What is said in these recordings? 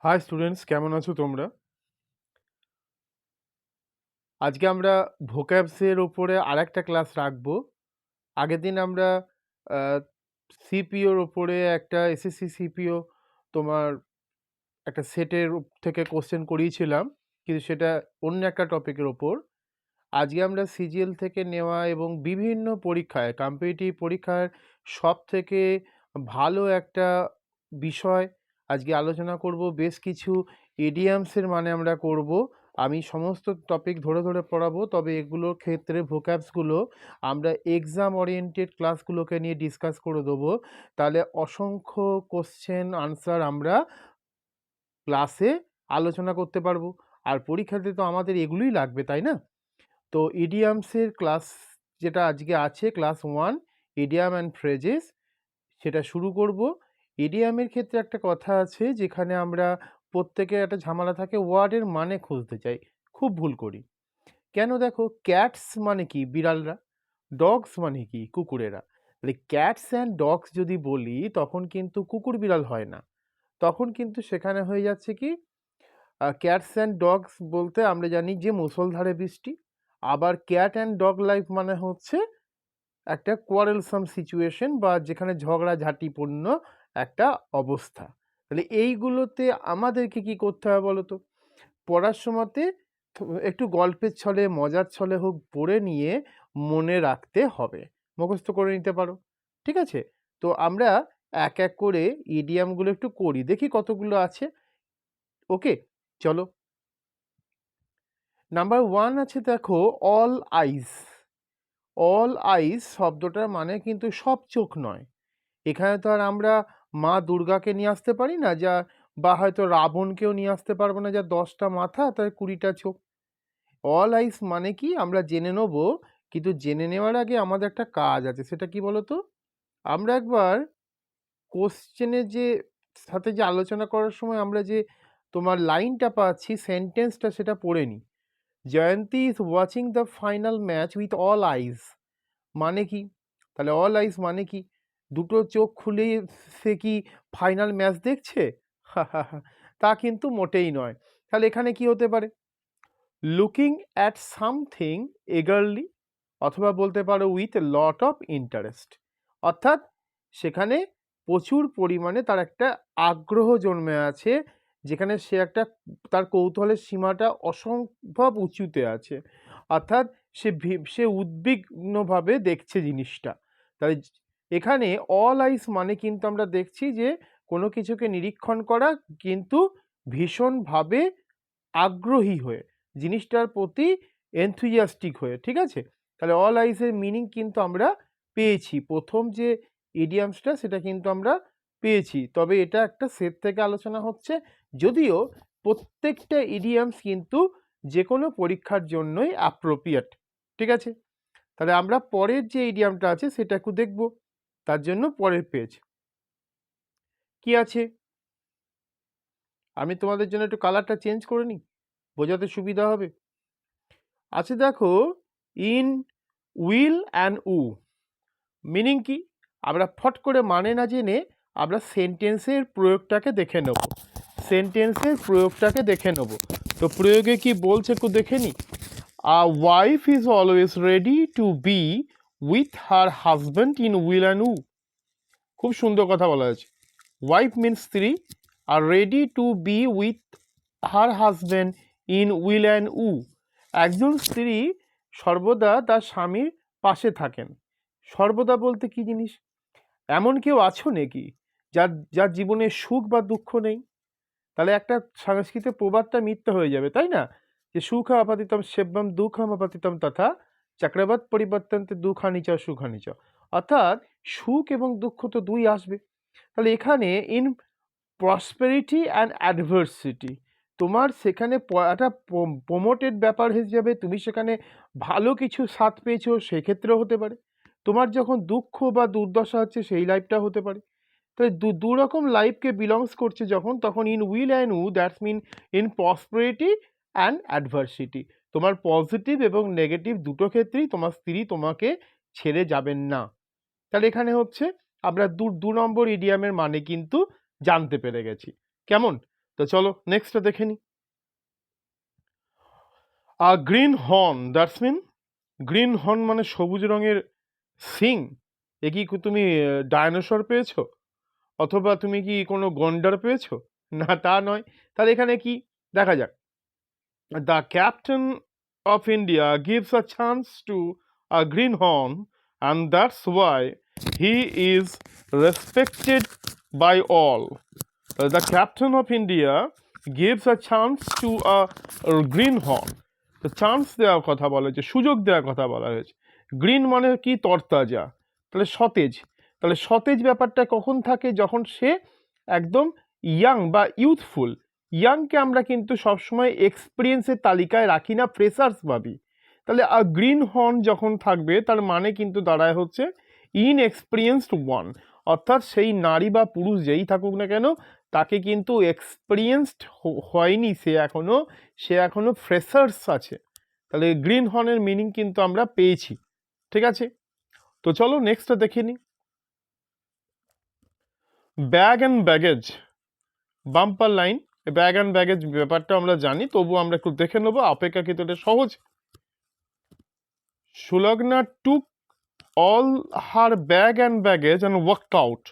High students, কেমন আছো তোমরা? আজকে আমরা ভোক্যাবসের ওপরে আরেকটা ক্লাস রাখবো। আগের দিন আমরা সিপিওর ওপরে একটা এসএসসি সিপিও তোমার একটা সেটের থেকে কোশ্চেন করিয়েছিলাম, কিন্তু সেটা অন্য একটা টপিকের ওপর। আজকে আমরা সিজিএল থেকে নেওয়া এবং বিভিন্ন পরীক্ষায় কম্পিটিটিভ পরীক্ষার সব থেকে ভালো একটা বিষয় আজকে আলোচনা করব। বেশ কিছু ইডিয়ামসের মানে আমরা করব। আমি সমস্ত টপিক ধরে ধরে পড়াবো, তবে এগুলোর ক্ষেত্রে ভোক্যাবসগুলো আমরা এক্সাম ওরিয়েন্টেড ক্লাসগুলোকে নিয়ে ডিসকাস করে দেবো। তাহলে অসংখ্য কোশ্চেন আনসার আমরা ক্লাসে আলোচনা করতে পারবো। আর পরীক্ষাতে তো আমাদের এগুলোই লাগবে, তাই না? তো ইডিয়ামসের ক্লাস যেটা আজকে আছে, ক্লাস 1 ইডিয়াম অ্যান্ড ফ্রেজেস, সেটা শুরু করব। ইডিয়ামের ক্ষেত্রে একটা কথা আছে, যেখানে আমরা প্রত্যেকের একটা ঝামেলা থাকে, ওয়ার্ডের মানে খুঁজতে চাই, খুব ভুল করি। কেন? দেখো, ক্যাটস মানে কি? বিড়ালরা। ডগস মানে কি? কুকুরেরা। তাহলে ক্যাটস অ্যান্ড ডগস যদি বলি, তখন কিন্তু কুকুর বিড়াল হয় না, তখন কিন্তু সেখানে হয়ে যাচ্ছে কি, ক্যাটস অ্যান্ড ডগস বলতে আমরা জানি যে মুষলধারে বৃষ্টি। আবার ক্যাট অ্যান্ড ডগ লাইফ মানে হচ্ছে একটা কোয়ারেলসাম সিচুয়েশন, বা যেখানে ঝগড়াঝাটিপূর্ণ একটা অবস্থা। তাহলে এইগুলোতে আমাদেরকে কি করতে হবে বলো তো? পড়ার সময়তে একটু গল্পের ছলে, মজার ছলে হোক, পড়ে নিয়ে মনে রাখতে হবে, মুখস্থ করে নিতে পারো। ঠিক আছে? তো আমরা এক এক করে ইডিয়ামগুলো একটু করি, দেখি কতগুলো আছে। ওকে, চলো। নাম্বার 1 আছে, দেখো, অল আইজ। অল আইজ শব্দটার মানে কিন্তু সব চোখ নয়। এখানে তো আর আমরা মা দুর্গাকে নিয়ে আসতে পারি না, যা, বা হয়তো রাবণকেও নিয়ে আসতে পারবো না, যা 10টা মাথা তার 20টা চোখ। অল আইস মানে কি আমরা জেনে নেব, কিন্তু জেনে নেওয়ার আগে আমাদের একটা কাজ আছে। সেটা কি বলতো? আমরা একবার কোশ্চেনের যে সাথে যে আলোচনা করার সময় আমরা যে তোমার লাইনটা পাচ্ছি, সেন্টেন্সটা, সেটা পড়ে নিই। Jayanti is watching the final match with all eyes মানে কি? তাহলে অল আইজ মানে কি? দুটো চোখ খুলে সে কি ফাইনাল ম্যাচ দেখছে? তা কিন্তু মোটেই নয়। তাহলে এখানে কি হতে পারে? লুকিং অ্যাট সামথিং এগারলি, অথবা বলতে পারো উইথ লট অফ ইন্টারেস্ট। অর্থাৎ সেখানে প্রচুর পরিমাণে তার একটা আগ্রহ জন্মে আছে, যেখানে সে একটা, তার কৌতূহলের সীমাটা অসম্ভব উঁচুতে আছে। অর্থাৎ সে উদ্বিগ্নভাবে দেখছে জিনিসটা। তাই এখানে অল আইস মানে কিন্তু আমরা দেখছি যে কোনো কিছুকে নিরীক্ষণ করা, কিন্তু ভীষণভাবে আগ্রহী হয়ে, জিনিসটার প্রতি এনথুজিয়াস্টিক হয়ে। ঠিক আছে? তাহলে অল আইসের মিনিং কিন্তু আমরা পেয়েছি। প্রথম যে ইডিয়ামসটা, সেটা কিন্তু আমরা পেয়েছি। তবে এটা একটা সেট থেকে আলোচনা হচ্ছে, যদিও প্রত্যেকটা ইডিয়ামস কিন্তু যে কোনো পরীক্ষার জন্যই অ্যাপ্রোপ্রিয়েট। ঠিক আছে? তাহলে আমরা পরের যে ইডিয়ামটা আছে সেটা একটু দেখব। তার জন্য পরের পেজ কি আছে, আমি তোমাদের জন্য একটু কালারটা চেঞ্জ করে নিই, বোঝাতে সুবিধা হবে। আছে, দেখো, in weal and woe. Meaning কি? আমরা ফট করে মানে না জেনে আমরা সেন্টেন্সের প্রয়োগটাকে দেখে নেব। সেন্টেন্সের প্রয়োগটাকে দেখে নেব। তো প্রয়োগে কি বলছে একটু দেখে নি। A wife is always ready to be with her husband in weal and woe. খুব সুন্দর কথা বলা আছে। ওয়াইফ মিন্স স্ত্রী, আর ready to be with her husband in weal and woe. একজন স্ত্রী সর্বদা তার স্বামীর পাশে থাকেন। সর্বদা বলতে কি জিনিস? এমন কেউ আছো নাকি যার যার জীবনে সুখ বা দুঃখ নেই? তাহলে একটা সাংস্কৃতিক প্রবাদটা মিথ্যা হয়ে যাবে, তাই না? যে সুখ আপাতিতম সেব্যম দুঃখম আপাতিতম তথা চক্রবৎ পরিবর্তন্তে দুঃখানি চ সুখানি চ। অর্থাৎ সুখ এবং দুঃখ তো দুই আসবে। তাহলে এখানে ইন প্রসপেরিটি অ্যান্ড অ্যাডভার্সিটি, তোমার সেখানে একটা প্রমোটেড ব্যাপার হিসেবে তুমি সেখানে ভালো কিছু স্বাদ পেয়েছো, সেক্ষেত্রেও হতে পারে। তোমার যখন দুঃখ বা দুর্দশা হচ্ছে, সেই লাইফটা হতে পারে। তো দু রকম লাইফকে বিলংস করছে যখন, তখন in weal and woe, that's mean in prosperity and adversity. তোমার পজিটিভ এবং নেগেটিভ দুটো ক্ষেত্রেই তোমার স্ত্রী তোমাকে ছেড়ে যাবেন না। তাহলে এখানে হচ্ছে আমরা দু নম্বর ইডিয়ামের মানে কিন্তু জানতে পেরে গেছি। কেমন? তো চলো নেক্সটটা দেখে নি। Green horn, that's mean, green horn মানে সবুজ রঙের সিং। এ কি তুমি ডায়নোসর পেয়েছো, অথবা তুমি কি কোনো গন্ডার পেয়েছো? না, তা নয়। তাহলে এখানে কি দেখা যাক, the captain of India gives a chance to a greenhorn, and that's why he is respected by all. The captain of India gives a chance to a greenhorn. তো চান্স দেওয়ার কথা বলা হয়েছে, সুযোগ দেওয়ার কথা বলা হয়েছে। গ্রিন মানে কি, তরতাজা, তাহলে সতেজ। তাহলে সতেজ ব্যাপারটা কখন থাকে, যখন সে একদম ইয়াং বা ইউথফুল। ইয়াংকে আমরা কিন্তু সবসময় এক্সপিরিয়েন্সের তালিকায় রাখি না, ফ্রেশার্স ভাবি। তাহলে গ্রিন হর্ন যখন থাকবে তার মানে কিন্তু দাঁড়ায় হচ্ছে ইনএক্সপিরিয়েন্সড ওয়ান, অর্থাৎ সেই নারী বা পুরুষ যেই থাকুক না কেন তাকে কিন্তু এক্সপিরিয়েন্সড হয়নি, সে এখনো ফ্রেশার্স আছে। তাহলে গ্রিন হর্নের মিনিং কিন্তু আমরা পেয়েছি। ঠিক আছে, তো চলো নেক্সটটা দেখে নিই। Bag and baggage, bumper line. Bag and baggage ব্যাপারটা আমরা জানি, তবু আমরা একটু দেখে নেবো, অপেক্ষাকৃত এটা সহজ। সুলগ্না টুক all her bag and baggage and walked out.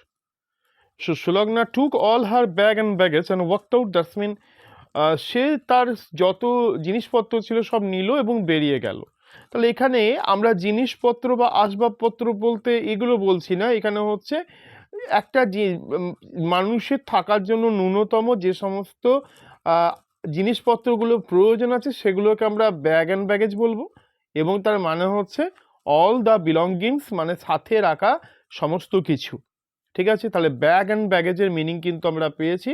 So Sulagna took all her bag and baggage and walked out. That means সে তার যত জিনিসপত্র ছিল সব নিল এবং বেরিয়ে গেল। তাহলে এখানে আমরা জিনিসপত্র বা আসবাবপত্র বলতে এগুলো বলছি না, এখানে হচ্ছে একটা মানুষের থাকার জন্য ন্যূনতম যে সমস্ত জিনিসপত্রগুলো প্রয়োজন আছে সেগুলোকে আমরা ব্যাগ অ্যান্ড ব্যাগেজ বলবো, এবং তার মানে হচ্ছে অল দ্য বিলঙ্গিংস, মানে সাথে রাখা সমস্ত কিছু। ঠিক আছে, তাহলে ব্যাগ অ্যান্ড ব্যাগেজের মিনিং কিন্তু আমরা পেয়েছি।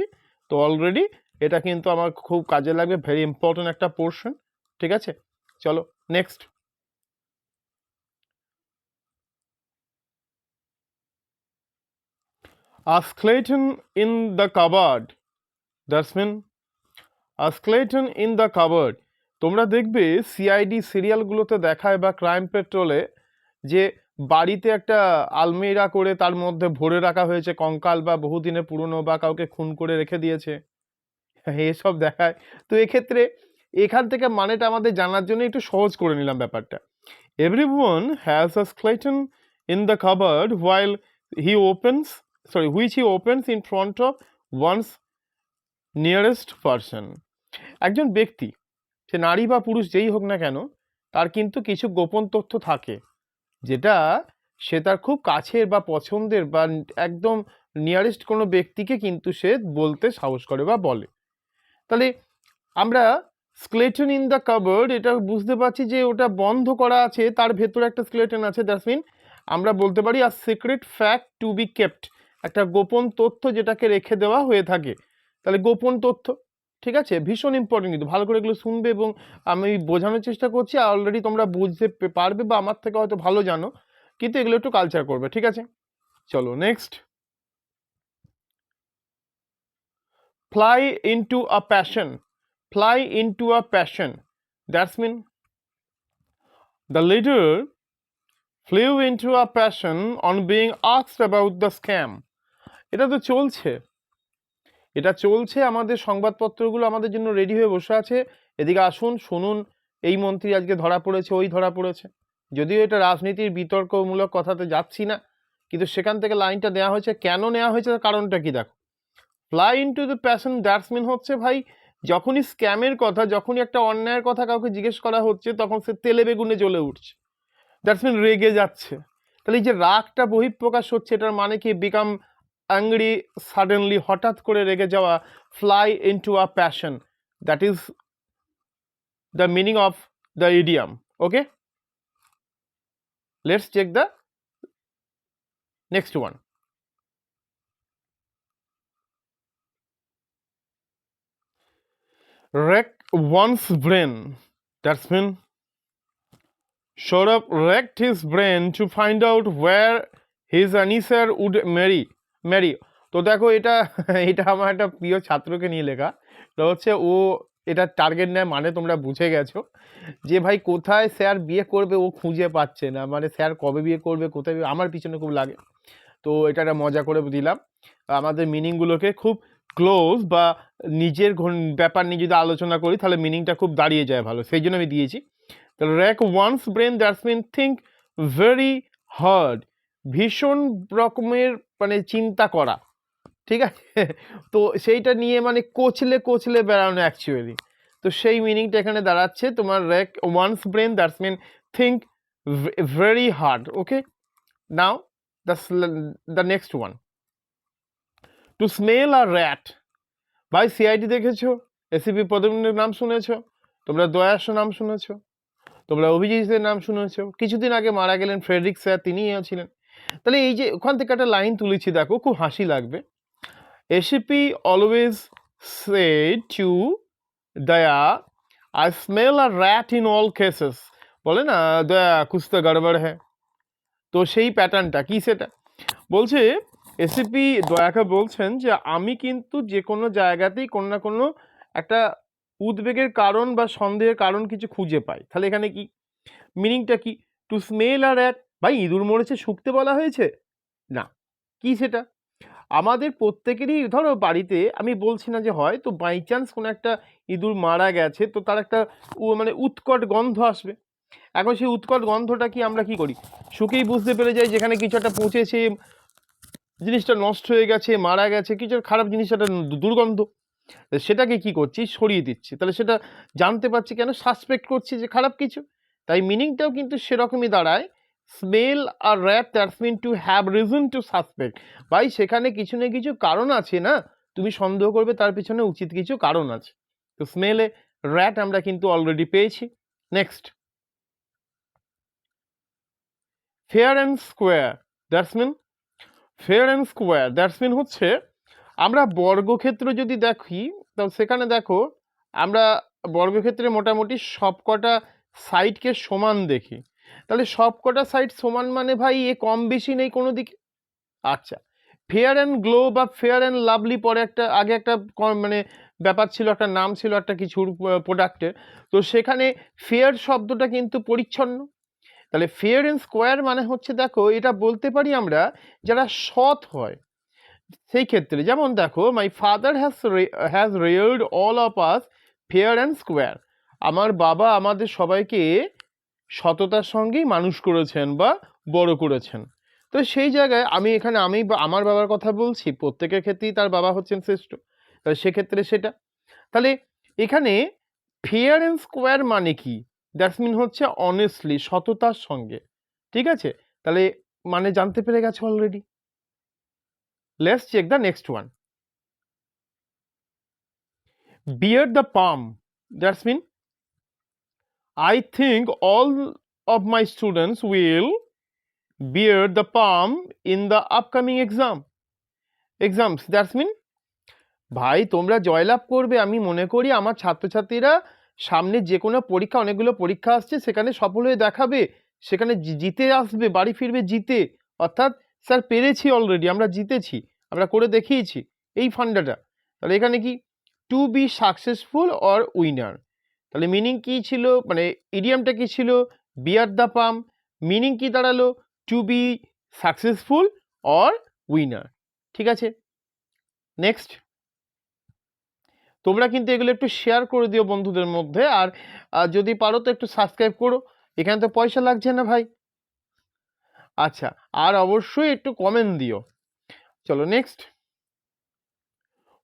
তো অলরেডি এটা কিন্তু আমার খুব কাজে লাগবে, ভেরি ইম্পর্টেন্ট একটা পোর্শন। ঠিক আছে, চলো next. A skeleton in the cupboard, that's mean a skeleton in the cupboard। তোমরা দেখবে সিআইডি সিরিয়ালগুলোতে দেখায় বা ক্রাইম পেট্রোলে, যে বাড়িতে একটা আলমিরা করে তার মধ্যে ভরে রাখা হয়েছে কঙ্কাল বা বহুদিনের পুরনো বা কাউকে খুন করে রেখে দিয়েছে, এসব দেখায়। তো এক্ষেত্রে এখান থেকে মানেটা আমাদের জানার জন্য একটু সহজ করে নিলাম ব্যাপারটা। Everyone has a skeleton in the cupboard which he opens in front of one's nearest person. একজন ব্যক্তি, সে নারী বা পুরুষ যেই হোক না কেন, তার কিন্তু কিছু গোপন তথ্য থাকে, যেটা সে তার খুব কাছের বা পছন্দের বা একদম নিয়ারেস্ট কোনো ব্যক্তিকে কিন্তু সে বলতে সাহস করে বা বলে। তাহলে আমরা স্কেলেটন ইন দ্য কাবার্ড এটা বুঝতে পারছি যে ওটা বন্ধ করা আছে, তার ভেতরে একটা স্কেলেটন আছে। দ্যাটস মিন আমরা বলতে পারি আর secret fact to be kept, একটা গোপন তথ্য যেটাকে রেখে দেওয়া হয়ে থাকে। তাহলে গোপন তথ্য, ঠিক আছে, ভীষণ ইম্পর্টেন্ট, কিন্তু ভালো করে এগুলো শুনবে এবং আমি বোঝানোর চেষ্টা করছি। অলরেডি তোমরা বুঝতে পারবে বা আমার থেকে হয়তো ভালো জানো, কিন্তু এগুলো একটু কালচার করবে। ঠিক আছে, চলো next. Fly into a passion, fly into a passion, that's mean the leader flew into a passion on being asked about the scam. এটা তো চলছে, এটা চলছে, আমাদের সংবাদপত্রগুলো আমাদের জন্য রেডি হয়ে বসে আছে। এদিকে আসুন শুনুন, এই মন্ত্রী আজকে ধরা পড়েছে, ওই ধরা পড়েছে। যদিও এটা রাজনীতির বিতর্কমূলক কথাতে যাচ্ছি না, কিন্তু সেখান থেকে লাইনটা নেওয়া হয়েছে। কেন নেওয়া হয়েছে তার কারণটা কি দেখো। Fly into the passion, that's mean হচ্ছে ভাই, যখনই স্ক্যামের কথা, যখনই একটা অন্যায়ের কথা কাউকে জিজ্ঞেস করা হচ্ছে, তখন সে তেলে বেগুনে জ্বলে উঠছে, দ্যাটস মিন রেগে যাচ্ছে। তাহলে এই যে রাগটা বহিঃপ্রকাশ হচ্ছে, এটার মানে কি, বিকাম অ্যাংরি সাডেনলি, হঠাৎ করে রেগে যাওয়া। Fly into a passion, that is the meaning of the idiom. Okay, let's check the next one. wreck one's brain, that's mean Saurabh wrecked his brain to find out where his anisar would marry। তো দেখো এটা এটা আমার একটা প্রিয় ছাত্রকে নিয়ে লেখা। তো হচ্ছে ও এটা টার্গেট নেয়, মানে তোমরা বুঝে গেছো যে ভাই কোথায় স্যার বিয়ে করবে ও খুঁজে পাচ্ছে না, মানে স্যার কবে বিয়ে করবে, কোথায় বিয়ে, আমার পিছনে খুব লাগে। তো এটা একটা মজা করে দিলাম, আমাদের মিনিংগুলোকে খুব ক্লোজ বা নিজের ব্যাপার নিয়ে যদি আলোচনা করি তাহলে মিনিংটা খুব দাঁড়িয়ে যায় ভালো, সেই জন্য আমি দিয়েছি। তাহলে wreck one's brain, that's mean think very hard, ভীষণ রকমের মানে চিন্তা করা, ঠিক আছে। তো সেইটা নিয়ে মানে কোচলে কোচলে বেড়ানো অ্যাকচুয়ালি। তো সেই মিনিংটা এখানে দাঁড়াচ্ছে তোমার wreck one's brain, that's mean think very hard. Okay, now the next one, to smell a rat. ভাই সিআইডি দেখেছো, এসিপি প্রদীপের নাম শুনেছো, তোমরা দয়াস নাম শুনেছো, তোমরা অভিজিতের নাম শুনেছো, কিছুদিন আগে মারা গেলেন ফ্রেডরিক স্যার, তিনিও ছিলেন। তাহলে এই যে ওখান থেকে একটা লাইন তুলেছি দেখো, খুব হাসি লাগবে। এসিপি অলওয়েজ said to দয়া, I smell a rat in all cases, বলে না দয়া কুছ তো গড়বড় হ্যাঁ। তো সেই প্যাটার্নটা কি, সেটা বলছে এসিপি দয়াকে বলছেন যে আমি কিন্তু যে কোনো জায়গাতেই কোনো না কোনো একটা উদ্বেগের কারণ বা সন্দেহের কারণ কিছু খুঁজে পাই। তাহলে এখানে কি মিনিংটা কি, টু স্মেল আর র্যাট, ভাই ইঁদুর মরেছে শুকতে বলা হয়েছে না, কি সেটা আমাদের প্রত্যেকেরই ধরো বাড়িতে, আমি বলছি না যে হয়, তো বাই চান্স কোনো একটা ইঁদুর মারা গেছে তো তার একটা মানে উৎকট গন্ধ আসবে। এখন সেই উৎকট গন্ধটা কি আমরা কি করি, শুকেই বুঝতে পেরে যাই যেখানে কিছু একটা পচেছে, জিনিসটা নষ্ট হয়ে গেছে, মারা গেছে, কিছু খারাপ জিনিস, একটা দুর্গন্ধ, সেটাকে কি করছি সরিয়ে দিচ্ছি। তাহলে সেটা জানতে পারছি কেন, সাসপেক্ট করছি যে খারাপ কিছু। তাই মিনিংটাও কিন্তু সেরকমই দাঁড়ায়, smell a rat, that's mean to have reason to suspect. ভাই সেখানে কিছু না কিছু কারণ আছে না, তুমি সন্দেহ করবে তার পিছনে উচিত কিছু কারণ আছে। তো স্মেলে র্যাট আমরা কিন্তু অলরেডি পেয়েছি। Next, fair and square, that's mean fair and square that's mean হচ্ছে আমরা বর্গক্ষেত্র যদি দেখি, তো সেখানে দেখো আমরা বর্গক্ষেত্রে মোটামুটি সবকটা সাইডকে সমান দেখি। তাহলে সবকটা সাইড সমান মানে ভাই এ কম বেশি নেই কোনো দিকে। আচ্ছা, ফেয়ার অ্যান্ড গ্লো বা ফেয়ার অ্যান্ড লাভলি পরে একটা আগে একটা মানে ব্যাপার ছিল, একটা নাম ছিল একটা কিছুর প্রোডাক্টের, তো সেখানে ফেয়ার শব্দটা কিন্তু পরিচ্ছন্ন। তাহলে ফেয়ার অ্যান্ড স্কোয়ার মানে হচ্ছে দেখো এটা বলতে পারি আমরা যারা সৎ হয়, সেই ক্ষেত্রে যেমন দেখো my father has রেয়ার্ড all of us fair and square, আমার বাবা আমাদের সবাইকে সততার সঙ্গেই মানুষ করেছেন বা বড় করেছেন। তো সেই জায়গায় আমি এখানে আমি আমার বাবার কথা বলছি, প্রত্যেকের ক্ষেত্রেই তার বাবা হচ্ছেন শ্রেষ্ঠ, তাহলে সেক্ষেত্রে সেটা। তাহলে এখানে ফেয়ার অ্যান্ড স্কোয়ার মানে কি, দ্যাটস মিন হচ্ছে অনেস্টলি, সততার সঙ্গে, ঠিক আছে। তাহলে মানে জানতে পেরে গেছো already. Let's check the next one, beard the palm, that's mean I think all of my students will beard the palm in the upcoming exams, that's mean ভাই তোমরা জয়লাভ করবে, আমি মনে করি আমার ছাত্রছাত্রীরা সামনে যে কোনো পরীক্ষা, অনেকগুলো পরীক্ষা আসছে, সেখানে সফল হয়ে দেখাবে, সেখানে জিতে আসবে, বাড়ি ফিরবে জিতে, অর্থাৎ স্যার পেরেছি অলরেডি, আমরা জিতেছি, আমরা করে দেখিয়েছি, এই ফান্ডাটা। তাহলে এখানে কি to be successful or winner, তাহলে মিনিং কি ছিল, মানে ইডিয়ামটা কি ছিল, বিয়ার দ্য পাম, মিনিং কি দাঁড়ালো to be successful or winner, ঠিক আছে। নেক্সট, তোমরা কিন্তু এগুলো একটু শেয়ার করে দিও বন্ধুদের মধ্যে, আর যদি পারো তো একটু সাবস্ক্রাইব করো, এখানে তো পয়সা লাগছে না ভাই। আচ্ছা, আর অবশ্যই একটু কমেন্ট দিও। চলো next,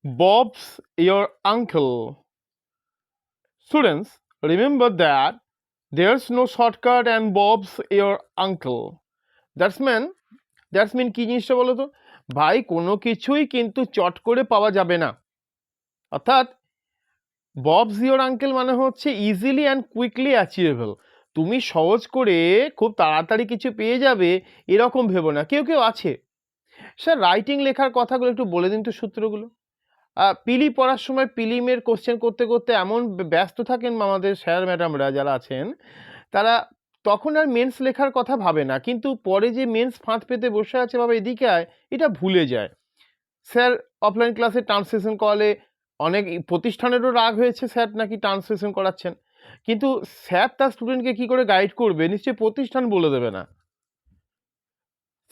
Bob's your uncle, students remember that there's no shortcut and Bob's your uncle, that's mean কি জিনিসটা বলো তো ভাই, কোনো কিছুই কিন্তু চট করে পাওয়া যাবে না, অর্থাৎ ববস ইয়োর আঙ্কেল মানে হচ্ছে ইজিলি অ্যান্ড কুইকলি অ্যাচিভেবল, তুমি সহজ করে খুব তাড়াতাড়ি কিছু পেয়ে যাবে এরকম ভেবো না। কেউ কেউ আছে, স্যার রাইটিং লেখার কথাগুলো একটু বলে দিন তো সূত্রগুলো। পিলি পড়ার সময় পিলিমের কোশ্চেন করতে করতে এমন ব্যস্ত থাকেন আমাদের স্যার ম্যাডামরা যারা আছেন, তারা তখন আর মেন্স লেখার কথা ভাবে না, কিন্তু পরে যে মেন্স ফাঁদ পেতে বসে আছে বাবা এদিকে আয়, এটা ভুলে যায়। স্যার অফলাইন ক্লাসে ট্রান্সলেশন করালে অনেক প্রতিষ্ঠানেরও রাগ হয়েছে, স্যার নাকি ট্রান্সলেশন করাচ্ছেন, কিন্তু স্যার তার স্টুডেন্টকে কি করে গাইড করবে, নিশ্চয়ই প্রতিষ্ঠান বলে দেবে না।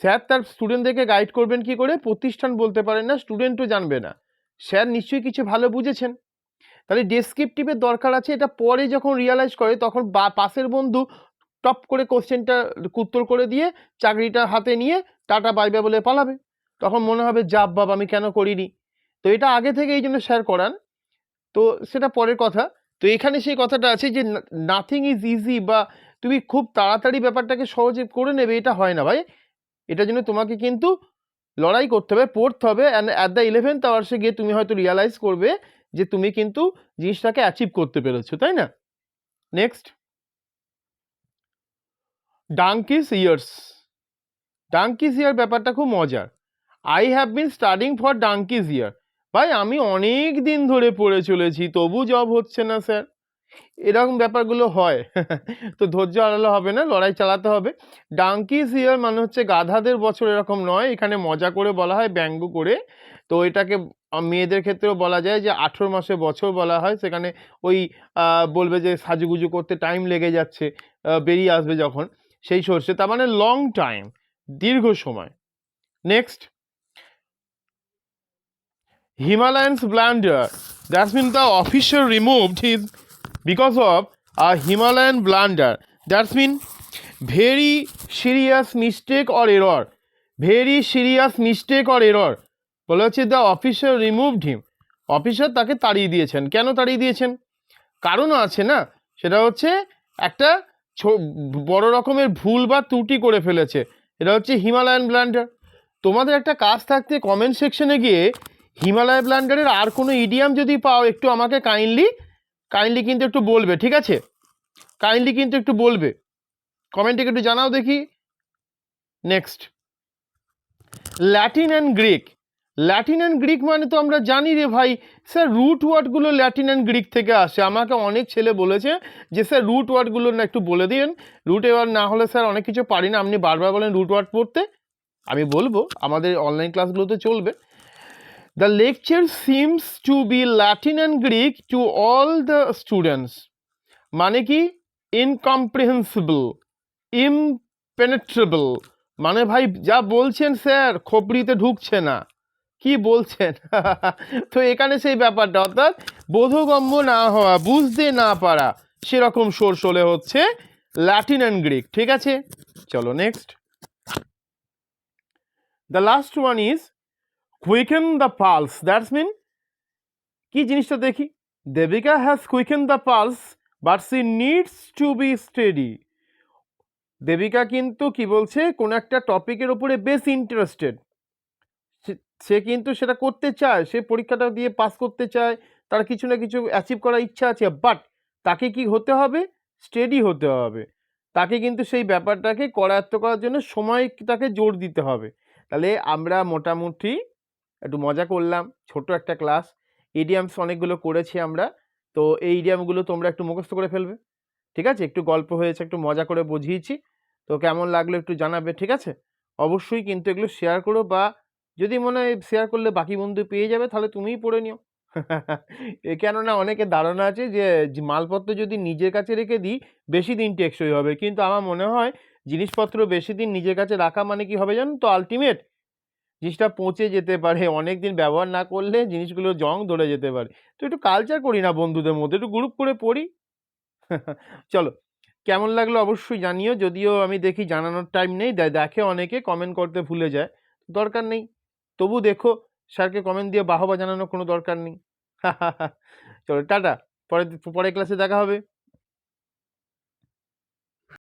স্যার তার স্টুডেন্টদেরকে গাইড করবেন কি করে, প্রতিষ্ঠান বলতে পারেন না, স্টুডেন্টও জানবে না, স্যার নিশ্চয়ই কিছু ভালো বুঝেছেন, তাহলে ডেসক্রিপটিভের দরকার আছে। এটা পরে যখন রিয়ালাইজ করে তখন পাশের বন্ধু টপ করে কোশ্চেনটা উত্তর করে দিয়ে চাকরিটা হাতে নিয়ে টাটা বাই বাই বলে পালাবে, তখন মনে হবে যাব বাবা আমি কেন করিনি। তো এটা আগে থেকে এই জন্য স্যার করান, তো সেটা পরের কথা। তো এখানে সেই কথাটা আছে যে নাথিং ইজ ইজি, বা তুমি খুব তাড়াতাড়ি ব্যাপারটাকে সহজে করে নেবে, এটা হয় না ভাই। এটার জন্য তোমাকে কিন্তু লড়াই করতে হবে, পড়তে হবে, অ্যান্ড অ্যাট দ্য 11th আওয়ার্সে গিয়ে তুমি হয়তো রিয়ালাইজ করবে যে তুমি কিন্তু জিনিসটাকে অ্যাচিভ করতে পেরেছো, তাই না? Next, ডাঙ্কিস years. ডাঙ্কিস ইয়ার ব্যাপারটা খুব মজার। I have been studying for donkey's year. ভাই আমি অনেক দিন ধরে পড়ে চলেছি, তবু জব হচ্ছে না স্যার, এরকম ব্যাপারগুলো হয়। তো ধৈর্য হারালে হবে না, লড়াই চালাতে হবে। ডাঙ্কিস ইয়ার মানে হচ্ছে গাধাদের বছর, এরকম নয়, এখানে মজা করে বলা হয়, ব্যঙ্গ করে। তো এটাকে মেয়েদের ক্ষেত্রেও বলা যায় যে 18 মাসে বছর বলা হয়, সেখানে ওই বলবে যে সাজুগুজু করতে টাইম লেগে যাচ্ছে, বেরিয়ে আসবে যখন সেই সর্ষে, তার মানে লং টাইম, দীর্ঘ সময়। Next, Himalayan's blunder. That means the official removed his because of a Himalayan blunder. That means very serious mistake or error. Very serious mistake or error. বলা হচ্ছে the officer removed him. Officer তাকে তাড়িয়ে দিয়েছেন। কেন তাড়িয়ে দিয়েছেন? কারণও আছে না, সেটা হচ্ছে একটা বড় রকমের ভুল বা ত্রুটি করে ফেলেছে, এটা হচ্ছে হিমালয়ান ব্লান্ডার। তোমাদের একটা কাজ থাকতে কমেন্ট সেকশনে গিয়ে হিমালয় ব্লান্ডারের আর কোনো ইডিয়াম যদি পাও একটু আমাকে কাইন্ডলি কিন্তু একটু বলবে, ঠিক আছে? কাইন্ডলি কিন্তু একটু বলবে, কমেন্টে একটু জানাও দেখি। Next, Latin and Greek. Latin and Greek মানে তো আমরা জানি রে ভাই, স্যার রুট ওয়ার্ডগুলো ল্যাটিন অ্যান্ড গ্রিক থেকে আসে। আমাকে অনেক ছেলে বলেছে যে স্যার রুট ওয়ার্ডগুলো না একটু বলে দিন, রুট ওয়ার্ড না হলে স্যার অনেক কিছু পারি না, আপনি বারবার বলেন রুট ওয়ার্ড পড়তে। আমি বলবো আমাদের অনলাইন ক্লাসগুলোতে চলবে। The lecture seems to be Latin and Greek to all the students. মানে কি? Incomprehensible, impenetrable, মানে ভাই যা বলছেন স্যার খোপড়িতে ঢুকছে না, কি বলছেন? তো এখানে সেই ব্যাপারটা, অর্থাৎ বোধগম্য না হওয়া, বুঝতে না পারা, সেরকম সোরসোলে হচ্ছে ল্যাটিন অ্যান্ড গ্রিক, ঠিক আছে? চলো next, the last one is quicken the pulse. That's mean কি জিনিসটা দেখি, Devika has quickened the pulse but she needs to be steady. Devika কিন্তু কি বলছে, কোন একটা টপিকের উপরে বেশ ইন্টারেস্টেড, সে কিন্তু সেটা করতে চায়, সে পরীক্ষাটা দিয়ে পাস করতে চায়, তার কিছু না কিছু অ্যাচিভ করার ইচ্ছা আছে, বাট তাকে কি হতে হবে, স্টেডি হতে হবে। তাকে কিন্তু সেই ব্যাপারটাকে করায়ত্ত করার জন্য সময়টাকে জোর দিতে হবে। তাহলে আমরা মোটামুটি একটু মজা করলাম, ছোট একটা ক্লাস, ইডিয়ামস অনেকগুলো করেছি আমরা। তো এই ইডিয়ামগুলো তোমরা একটু মুখস্থ করে ফেলবে, ঠিক আছে? একটু গল্প হয়েছে, একটু মজা করে বুঝিয়েছি, তো কেমন লাগলো একটু জানাবে, ঠিক আছে? অবশ্যই কিন্তু এগুলো শেয়ার করো, বা যদি মনে হয় শেয়ার করলে বাকি বন্ধু পেয়ে যাবে তাহলে তুমিই পড়ে নিও। কেননা অনেকের ধারণা আছে যে মালপত্র যদি নিজের কাছে রেখে দিই বেশি দিন টেকসই হবে, কিন্তু আমার মনে হয় জিনিসপত্র বেশি দিন নিজের কাছে রাখা মানে কি হবে জানো তো, আলটিমেট জিনিসটা পচে যেতে পারে, অনেক দিন ব্যবহার না করলে জিনিসগুলো জং ধরে যেতে পারে। তো একটু কালচার করি না বন্ধুদের মধ্যে, একটু গ্রুপ করে পড়ি। চলো, কেমন লাগলো অবশ্যই জানিও, যদিও আমি দেখি জানানোর টাইম নেই, দেখে অনেকে কমেন্ট করতে ভুলে যায়, দরকার নেই, তবু দেখো, স্যারকে কমেন্ট দিয়ে বাহবা জানানোর কোনো দরকার নেই। চলো টাটা, পরের ক্লাসে দেখা হবে।